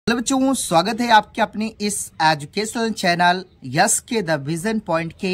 Hello बच्चों, स्वागत है आपके अपने इस एजुकेशनल चैनल यस के द विजन पॉइंट के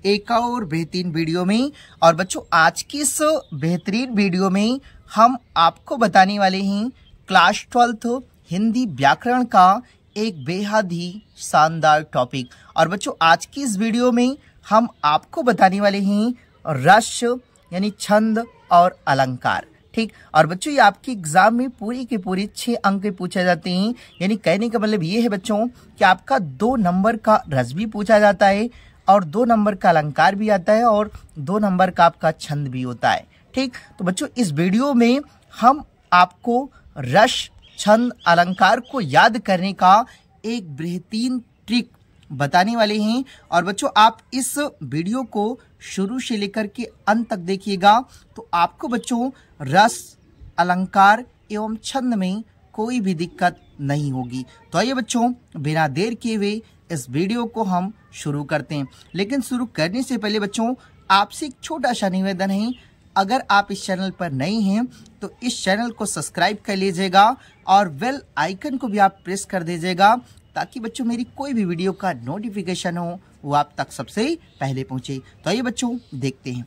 एक और बेहतरीन वीडियो में। और बच्चों, आज की इस बेहतरीन वीडियो में हम आपको बताने वाले हैं क्लास 12th हिंदी व्याकरण का एक बेहद ही शानदार टॉपिक। और बच्चों, आज की इस वीडियो में हम आपको बताने वाले हैं रस यानी छंद और अलंकार। ठीक। और बच्चों, ये आपके एग्जाम में पूरी के पूरी 6 अंक पूछे जाते हैं। यानी कहने का मतलब ये है बच्चों कि आपका 2 नंबर का रस भी पूछा जाता है और 2 नंबर का अलंकार भी आता है और 2 नंबर का आपका छंद भी होता है। ठीक। तो बच्चों, इस वीडियो में हम आपको रस, छंद, अलंकार को याद करने का एक बेहतरीन ट्रिक बताने वाले हैं। और बच्चों, आप इस वीडियो को शुरू से लेकर के अंत तक देखिएगा तो आपको बच्चों रस, अलंकार एवं छंद में कोई भी दिक्कत नहीं होगी। तो आइए बच्चों, बिना देर किए हुए इस वीडियो को हम शुरू करते हैं। लेकिन शुरू करने से पहले बच्चों, आपसे एक छोटा सा निवेदन है, अगर आप इस चैनल पर नए हैं तो इस चैनल को सब्सक्राइब कर लीजिएगा और बेल आइकन को भी आप प्रेस कर दीजिएगा ताकि बच्चों मेरी कोई भी वीडियो का नोटिफिकेशन हो वो आप तक सबसे पहले पहुंचे। तो आइए बच्चों देखते हैं।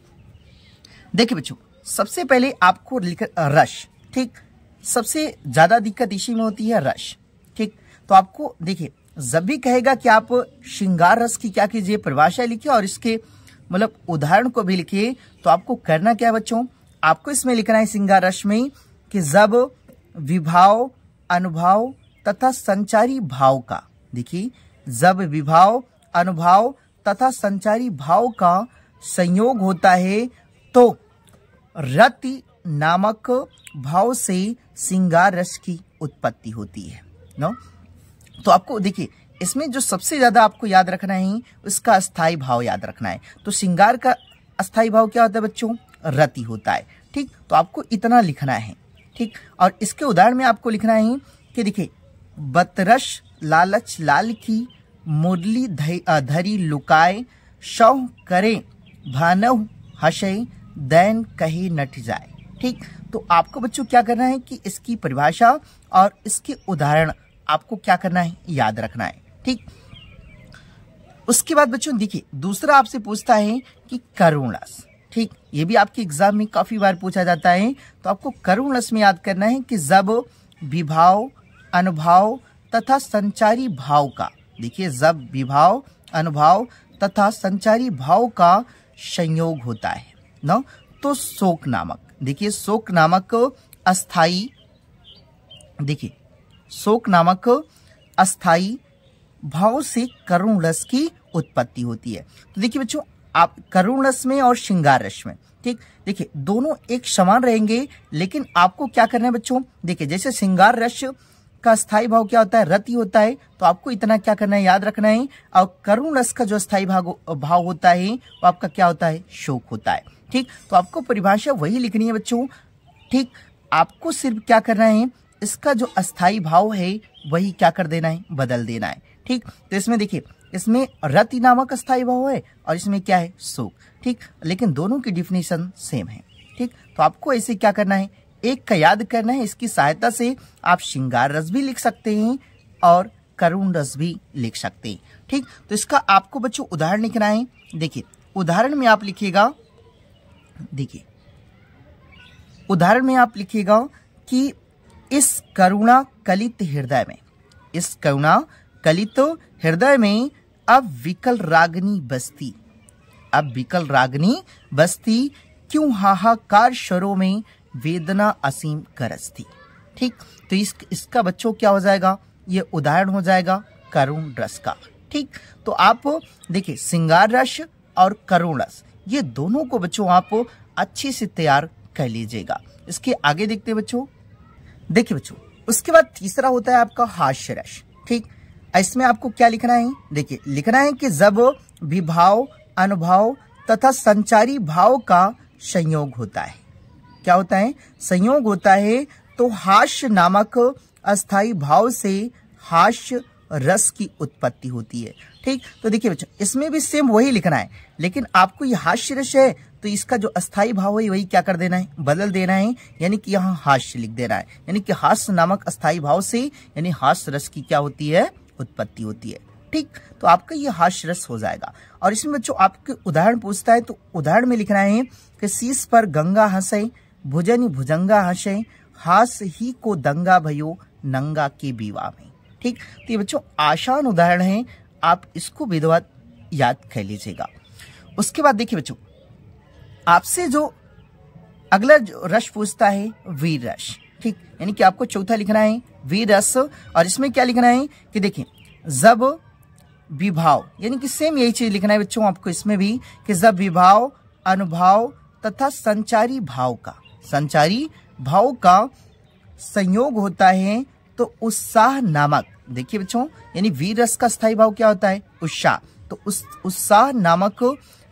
देखिए बच्चों, सबसे पहले आपको रस, ठीक, सबसे ज्यादा दिक्कत इसी में होती है रस। ठीक। तो आपको देखिए, जब भी कहेगा कि आप श्रृंगार रस की क्या कीजिए, परिभाषा लिखिए और इसके मतलब उदाहरण को भी लिखिए। तो आपको करना क्या है बच्चों, आपको इसमें लिखना है श्रृंगार रस में कि जब विभाव, अनुभाव तथा संचारी भाव का, देखिए, जब विभाव, अनुभाव तथा संचारी भाव का संयोग होता है तो रति नामक भाव से श्रृंगार रस की उत्पत्ति होती है। नो, तो आपको देखिए, इसमें जो सबसे ज्यादा आपको याद रखना है उसका अस्थाई भाव याद रखना है। तो श्रृंगार का अस्थाई भाव क्या होता है बच्चों, रति होता है। ठीक। तो आपको इतना लिखना है। ठीक। और इसके उदाहरण में आपको लिखना है कि देखिए, बतरस लालच लाल की मुरली धरी लुकाए, शव करे भानव हसै दैन कहे नट जाए। ठीक। तो आपको बच्चों क्या करना है कि इसकी परिभाषा और इसके उदाहरण आपको क्या करना है, याद रखना है। ठीक। उसके बाद बच्चों देखिए, दूसरा आपसे पूछता है कि करुण रस। ठीक। ये भी आपके एग्जाम में काफी बार पूछा जाता है। तो आपको करुण रस में याद करना है कि जब विभाव, अनुभाव तथा संचारी भाव का, देखिए, जब विभाव, अनुभाव तथा संचारी भाव का संयोग होता है ना, तो शोक नामक, देखिए, शोक नामक अस्थाई, देखिए, शोक नामक अस्थाई भाव से करुण रस की उत्पत्ति होती है। तो देखिए बच्चों, आप करुण रस में और श्रृंगार रस में, ठीक, देखिए, दोनों एक समान रहेंगे। लेकिन आपको क्या करना है बच्चों, देखिए, जैसे श्रृंगार रस का स्थायी भाव क्या होता है, रति होता है। तो आपको इतना क्या करना है, याद रखना है। और करुण रस का जो स्थायी भाव होता है वो आपका क्या होता है, शोक होता है। ठीक। तो आपको परिभाषा वही लिखनी है बच्चों। ठीक। आपको सिर्फ क्या करना है, इसका जो अस्थाई भाव है वही क्या कर देना है, बदल देना है। ठीक। तो इसमें देखिए, इसमें रति नामक अस्थाई भाव है और इसमें क्या है, शोक। ठीक। लेकिन दोनों की डिफिनेशन सेम है। ठीक। तो आपको ऐसे क्या करना है, एक का याद करना है। इसकी सहायता से आप श्रृंगार रस भी लिख सकते हैं और करुण रस भी लिख सकते हैं। ठीक। तो इसका आपको बच्चों उदाहरण लिखना है। देखिए, उदाहरण में आप लिखिएगा, देखिए, उदाहरण में आप लिखिएगा कि इस करुणा कलित हृदय में, इस करुणा कलित हृदय में अब विकल रागनी बसती, अब विकल रागनी बसती, क्यों हाहाकार शरों में वेदना असीम गरजती। ठीक। तो इसका बच्चों क्या हो जाएगा, ये उदाहरण हो जाएगा करुण रस का। ठीक। तो आप देखिए, श्रृंगार रस और करुण रस, ये दोनों को बच्चों आप अच्छे से तैयार कर लीजिएगा। इसके आगे देखते हैं बच्चों। देखिए बच्चों, उसके बाद तीसरा होता है आपका हास्य रस। ठीक। इसमें आपको क्या लिखना है, देखिए, लिखना है कि जब विभाव, अनुभाव तथा संचारी भाव का संयोग होता है, क्या होता है, संयोग होता है, तो हास्य नामक अस्थाई भाव से हास्य रस की उत्पत्ति होती है। ठीक। तो देखिए बच्चों, इसमें भी सेम वही लिखना है। लेकिन आपको ये हास्य रस है तो इसका जो अस्थाई भाव है वही क्या कर देना है, बदल देना है, यानी कि यहाँ हास्य लिख देना है। यानी कि हास्य नामक अस्थाई भाव से यानी हास्य रस की क्या होती है, उत्पत्ति होती है। ठीक, तो आपका ये हास्य रस हो जाएगा। और इसमें बच्चों आपके उदाहरण पूछता है, तो उदाहरण में लिखना है कि शीश पर गंगा हंसे, भुजनि भुजंगा हंसे, हास ही को दंगा भयो नंगा के विवाह में। ठीक, तो ये बच्चों आसान उदाहरण है, आप इसको विधिवत याद कर लीजिएगा। उसके बाद देखिए बच्चों, आपसे जो अगला जो रस पूछता है वीर रस। ठीक, यानी कि आपको चौथा लिखना है वीर रस। और इसमें क्या लिखना है कि देखिए जब विभाव, यानी कि सेम यही चीज लिखना है बच्चों आपको इसमें भी, कि जब विभाव, अनुभाव तथा संचारी भाव का संयोग होता है तो उत्साह नामक, देखिए बच्चों यानी वीर रस का स्थायी भाव क्या होता है, उत्साह। तो उस उत्साह नामक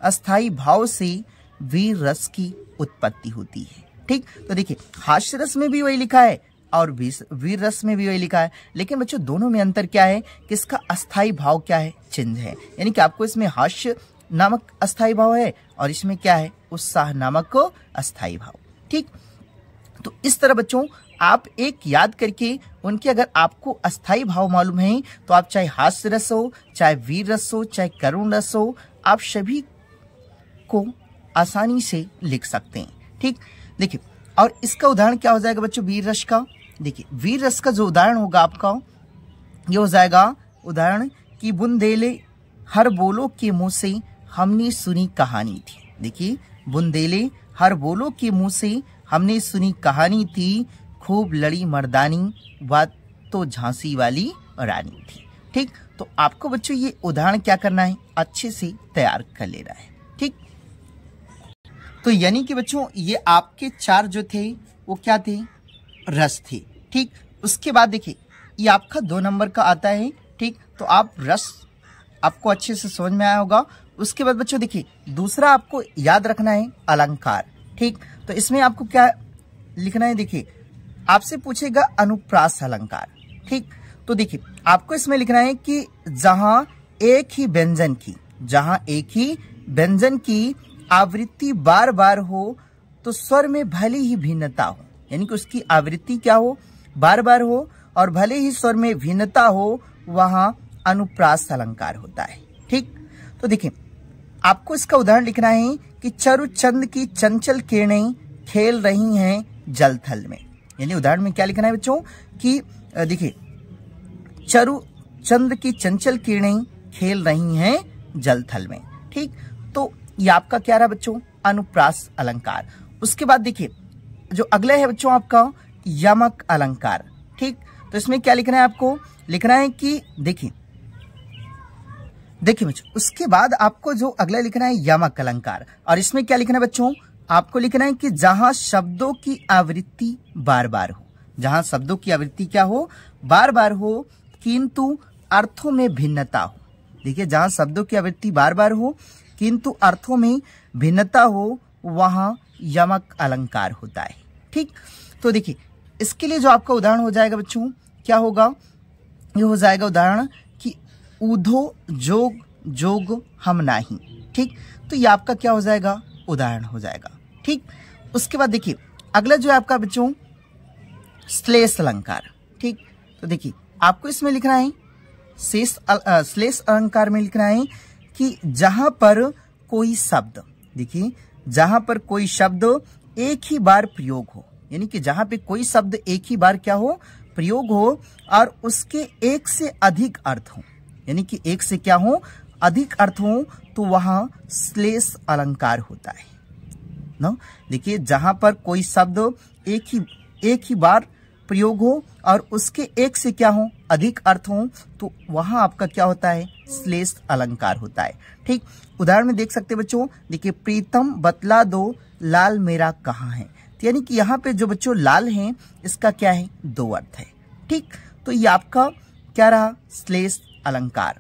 अस्थाई भाव से वीर रस की उत्पत्ति होती है। ठीक, तो देखिए हास्य रस में भी वही लिखा है और वीर रस में भी वही लिखा है, लेकिन बच्चों दोनों में अंतर क्या है कि इसका अस्थाई भाव क्या है, चिन्ह है। यानी कि आपको इसमें हास्य नामक अस्थाई भाव है और इसमें क्या है, उत्साह नामक अस्थाई भाव। ठीक, तो इस तरह बच्चों आप एक याद करके उनके, अगर आपको अस्थाई भाव मालूम है तो आप चाहे हास्य रस हो, चाहे वीर रस हो, चाहे करुण रस हो, आप सभी को आसानी से लिख सकते हैं। ठीक, देखिए और इसका उदाहरण क्या हो जाएगा बच्चों वीर रस का। देखिए वीर रस का जो उदाहरण होगा आपका ये हो जाएगा उदाहरण कि बुंदेले हर बोलो के मुंह से हमने सुनी कहानी थी। देखिए बुंदेले हर बोलो के मुंह से हमने सुनी कहानी थी, खूब लड़ी मर्दानी, बात तो झांसी वाली रानी थी। ठीक, तो आपको बच्चों ये उदाहरण क्या करना है, अच्छे से तैयार कर लेना है। ठीक, तो यानी कि बच्चों ये आपके चार जो थे वो क्या थे, रस थे। ठीक, उसके बाद देखिए ये आपका 2 नंबर का आता है। ठीक, तो आप रस आपको अच्छे से समझ में आया होगा। उसके बाद बच्चों देखिए दूसरा आपको याद रखना है अलंकार। ठीक, तो इसमें आपको क्या लिखना है, देखिए आपसे पूछेगा अनुप्रास अलंकार। ठीक, तो देखिए आपको इसमें लिखना है कि जहां एक ही व्यंजन की आवृत्ति बार बार हो तो स्वर में भले ही भिन्नता हो, यानी कि उसकी आवृत्ति क्या हो, बार बार हो और भले ही स्वर में भिन्नता हो, वहां अनुप्रास अलंकार होता है। ठीक, तो देखिए आपको इसका उदाहरण लिखना है कि चरु चंद की चंचल किरणें खेल रही हैं जल थल में। यानी उदाहरण में क्या लिखना है बच्चों कि देखिए चरु चंद की चंचल किरणें खेल रही हैं जल थल में। ठीक, तो ये आपका क्या रहा बच्चों, अनुप्रास अलंकार। उसके बाद देखिए जो अगला है बच्चों आपका यमक अलंकार। ठीक, तो इसमें क्या लिखना है, आपको लिखना है कि देखिए बच्चों उसके बाद आपको जो अगला लिखना है यमक अलंकार। और इसमें क्या लिखना है बच्चों, आपको लिखना है कि जहां शब्दों की आवृत्ति बार बार हो, जहां शब्दों की आवृत्ति क्या हो, बार बार हो, किंतु अर्थों में भिन्नता हो। देखिए जहां शब्दों की आवृत्ति बार बार हो किंतु अर्थों में भिन्नता हो, वहां यमक अलंकार होता है। ठीक, तो देखिए इसके लिए जो आपका उदाहरण हो जाएगा बच्चों क्या होगा, ये हो जाएगा उदाहरण कि ऊधो जोग जोग हम नाही। ठीक, तो ये आपका क्या हो जाएगा, उदाहरण हो जाएगा। ठीक, उसके बाद देखिए अगला जो है आपका बच्चों श्लेष अलंकार। ठीक, तो देखिए आपको इसमें लिखना है श्लेष अलंकार में लिखना है कि जहां पर कोई शब्द, देखिए जहां पर कोई शब्द एक ही बार प्रयोग हो, यानी कि जहां पे कोई शब्द एक ही बार क्या हो, प्रयोग हो और उसके एक से अधिक अर्थ हो, यानी कि एक से क्या हो, अधिक अर्थ हो, तो वहां श्लेष अलंकार होता है ना। देखिए जहां पर कोई शब्द एक ही बार प्रयोग हो और उसके एक से क्या हो, अधिक अर्थ हो, तो वहां आपका क्या होता है, श्लेष अलंकार होता है। ठीक, उदाहरण में देख सकते हैं बच्चों, देखिए प्रीतम बतला दो लाल मेरा कहाँ है। तो यानी कि यहाँ पे जो बच्चों लाल है इसका क्या है, 2 अर्थ है। ठीक, तो ये आपका क्या रहा, श्लेष अलंकार।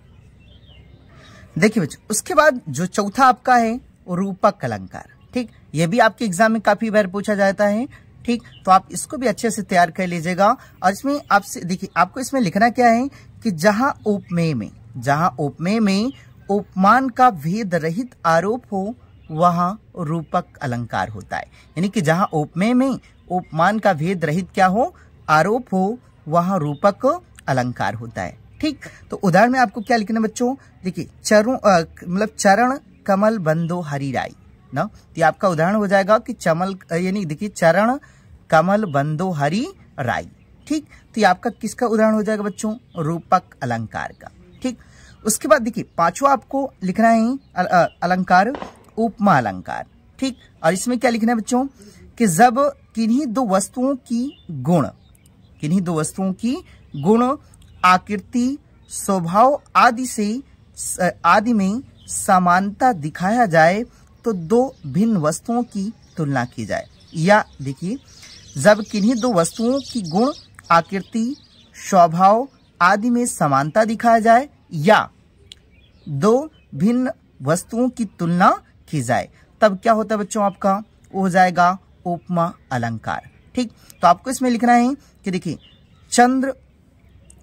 देखिए बच्चों उसके बाद जो चौथा आपका है वो रूपक अलंकार। ठीक, ये भी आपके एग्जाम में काफी बार पूछा जाता है। ठीक, तो आप इसको भी अच्छे से तैयार कर लीजिएगा। और इसमें आपसे देखिए आपको इसमें लिखना क्या है कि जहां उपमेय में उपमान का भेद रहित आरोप हो वहां रूपक अलंकार होता है। यानी कि जहां उपमेय में उपमान का भेद रहित क्या हो, आरोप हो, वहां रूपक अलंकार होता है। ठीक, तो उदाहरण में आपको क्या लिखना है बच्चों, देखिए मतलब चरण कमल बंदो हरि राई ना, तो आपका उदाहरण हो जाएगा कि यानी देखिए चरण कमल बंदो हरि राई। ठीक, तो ये आपका किसका उदाहरण हो जाएगा बच्चों, रूपक अलंकार का। ठीक, उसके बाद देखिए पांचवा आपको लिखना है अलंकार उपमा अलंकार। ठीक, और इसमें क्या लिखना है बच्चों कि जब किन्हीं दो वस्तुओं की गुण आकृति स्वभाव आदि में समानता दिखाया जाए तो दो भिन्न वस्तुओं की तुलना की जाए। या देखिए जब किन्हीं दो वस्तुओं की गुण आकृति स्वभाव आदि में समानता दिखाया जाए या दो भिन्न वस्तुओं की तुलना की जाए, तब क्या होता है बच्चों आपका, वो हो जाएगा उपमा अलंकार। ठीक, तो आपको इसमें लिखना है कि देखिए चंद्र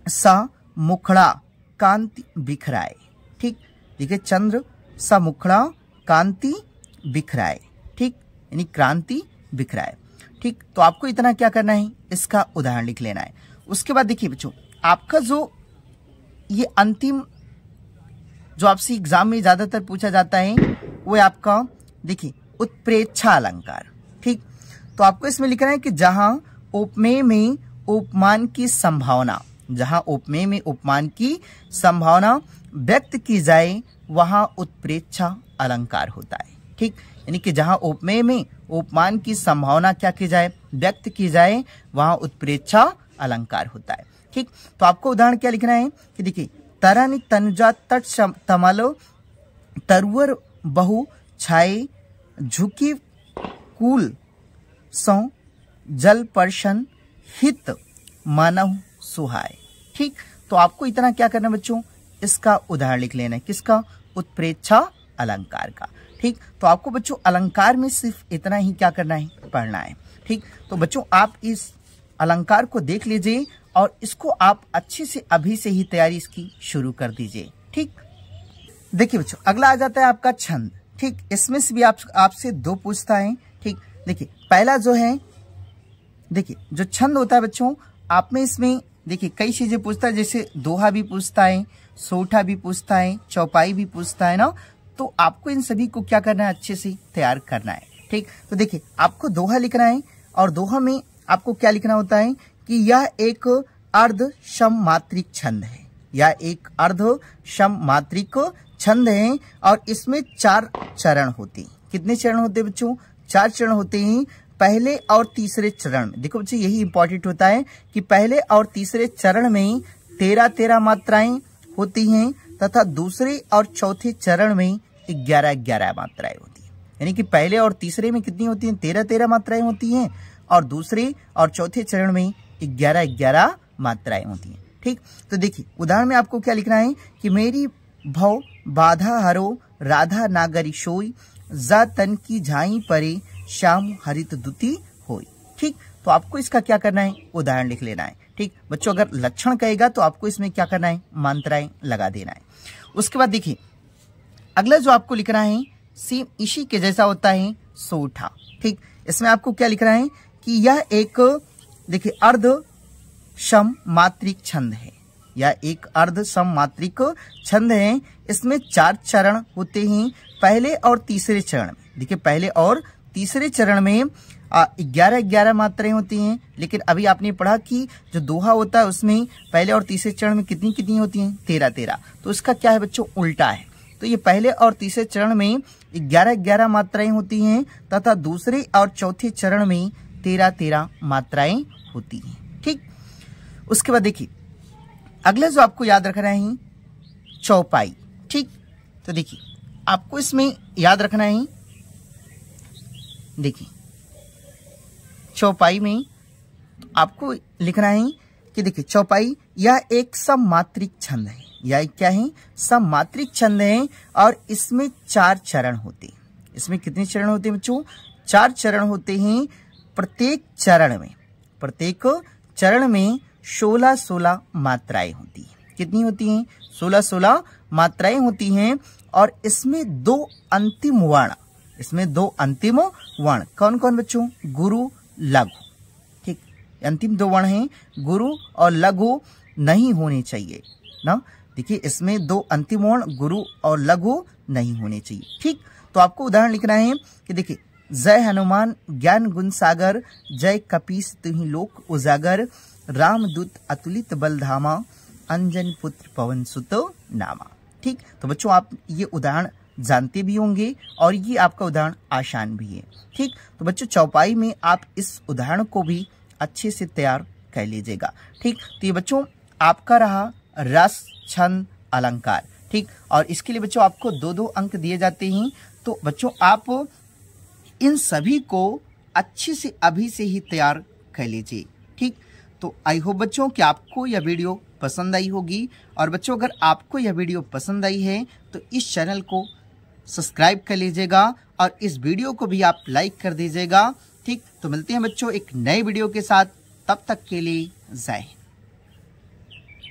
सा मुखड़ा कांति बिखराए। ठीक, देखिए चंद्र सा मुखड़ा कांति बिखराए। ठीक, यानी क्रांति बिखराए। ठीक, तो आपको इतना क्या करना है, इसका उदाहरण लिख लेना है। उसके बाद देखिए बच्चों आपका जो ये अंतिम जो आपसे एग्जाम में ज्यादातर पूछा जाता है वो है आपका देखिए उत्प्रेक्षा अलंकार। ठीक, तो आपको इसमें लिखना है कि जहां उपमेय में उपमान की संभावना व्यक्त की जाए वहां उत्प्रेक्षा अलंकार होता है। ठीक, यानी कि जहां उपमेय में उपमान की संभावना क्या की जाए, व्यक्त की जाए, वहां उत्प्रेक्षा अलंकार होता है। ठीक, तो आपको उदाहरण क्या लिखना है कि देखिए तरन तनुजा तट तमल तरुवर बहु छाए झुकी कूल सौ जल पर्शन हित मानव सुहाय। ठीक, तो आपको इतना क्या करना है बच्चों, इसका उदाहरण लिख लेना है, किसका, उत्प्रेक्षा अलंकार का। ठीक, तो आपको बच्चों अलंकार में सिर्फ इतना ही क्या करना है, पढ़ना है। ठीक, तो बच्चों आप इस अलंकार को देख लीजिए और इसको आप अच्छे से अभी से ही तैयारी इसकी शुरू कर दीजिए। ठीक, देखिए बच्चों अगला आ जाता है आपका छंद। ठीक, इसमें से भी आपसे दो पूछता है। ठीक, देखिए पहला जो है, देखिए जो छंद होता है बच्चों आप में इसमें देखिए कई चीजें पूछता है, जैसे दोहा भी पूछता है, सोठा भी पूछता है, चौपाई भी पूछता है ना, तो आपको इन सभी को क्या करना है, अच्छे से तैयार करना है। ठीक, तो देखिए आपको दोहा लिखना है और दोहा में आपको क्या लिखना होता है कि यह एक अर्ध सम मात्रिक छंद है, यह एक अर्ध सम मात्रिक छंद है और इसमें 4 चरण होते हैं। कितने चरण होते हैं बच्चों, 4 चरण होते हैं। पहले और तीसरे चरण में देखो बच्चों यही इंपॉर्टेंट होता है कि पहले और तीसरे चरण में 13 मात्राएं होती हैं तथा दूसरे और चौथे चरण में 11 मात्राएं होती हैं। यानी कि पहले और तीसरे में कितनी होती हैं, 13 मात्राएं होती हैं और दूसरे और चौथे चरण में 11 मात्राएं होती हैं। ठीक, तो देखिए उदाहरण में आपको क्या लिखना है कि मेरी भव बाधा हरो राधा नागरी सोई जा तन की झाई परे श्याम हरित दुति होई। ठीक, तो आपको इसका क्या करना है, उदाहरण लिख लेना है। ठीक बच्चों, अगर लक्षण कहेगा तो आपको इसमें क्या करना है, मात्राएं लगा देना है। उसके बाद देखिए अगला जो आपको लिखना है सेम इसी के जैसा होता है, सोठा। ठीक, इसमें आपको क्या लिखना है कि यह एक देखिए अर्ध सम मात्रिक छंद है, यह एक अर्ध सम मात्रिक छंद है। इसमें 4 चरण होते हैं, पहले और तीसरे चरण में। देखिए पहले और तीसरे चरण में 11 मात्राएं होती हैं, लेकिन अभी आपने पढ़ा कि जो दोहा होता है उसमें पहले और तीसरे चरण में कितनी होती हैं, 13। तो इसका क्या है बच्चों, उल्टा है। तो ये पहले और तीसरे चरण में 11 मात्राएं होती हैं तथा दूसरे और चौथे चरण में 13 मात्राएं होती हैं। ठीक, उसके बाद देखिए अगला जो आपको याद रखना है चौपाई। ठीक, तो देखिए आपको इसमें याद रखना है, देखिए चौपाई में आपको लिखना है कि देखिए चौपाई यह एक सममात्रिक छंद है, यह क्या है, सममात्रिक छंद है और इसमें 4 चरण होते हैं। इसमें कितने चरण होते हैं बच्चों, 4 चरण होते हैं। प्रत्येक चरण में 16 मात्राएं होती हैं। कितनी होती हैं, 16 मात्राएं होती हैं और इसमें 2 अंतिम वर्ण इसमें दो अंतिम वर्ण कौन कौन बच्चों? गुरु, लघु। ठीक, अंतिम दो वर्ण हैं गुरु और लघु नहीं होने चाहिए ना। देखिए इसमें दो अंतिम वर्ण गुरु और लघु नहीं होने चाहिए। ठीक, तो आपको उदाहरण लिखना है कि देखिए जय हनुमान ज्ञान गुण सागर, जय कपीस तुहि लोक उजागर, रामदूत अतुलित बल धामा, अंजन पुत्र पवन सुत नामा। ठीक, तो बच्चों आप ये उदाहरण जानते भी होंगे और ये आपका उदाहरण आसान भी है। ठीक, तो बच्चों चौपाई में आप इस उदाहरण को भी अच्छे से तैयार कर लीजिएगा। ठीक, तो ये बच्चों आपका रहा रस, छंद, अलंकार। ठीक, और इसके लिए बच्चों आपको 2-2 अंक दिए जाते हैं। तो बच्चों आप इन सभी को अच्छे से अभी से ही तैयार कर लीजिए। ठीक, तो आई होप बच्चों कि आपको यह वीडियो पसंद आई होगी। और बच्चों अगर आपको यह वीडियो पसंद आई है तो इस चैनल को सब्सक्राइब कर लीजिएगा और इस वीडियो को भी आप लाइक कर दीजिएगा। ठीक, तो मिलते हैं बच्चों एक नए वीडियो के साथ, तब तक के लिए जय हिंद।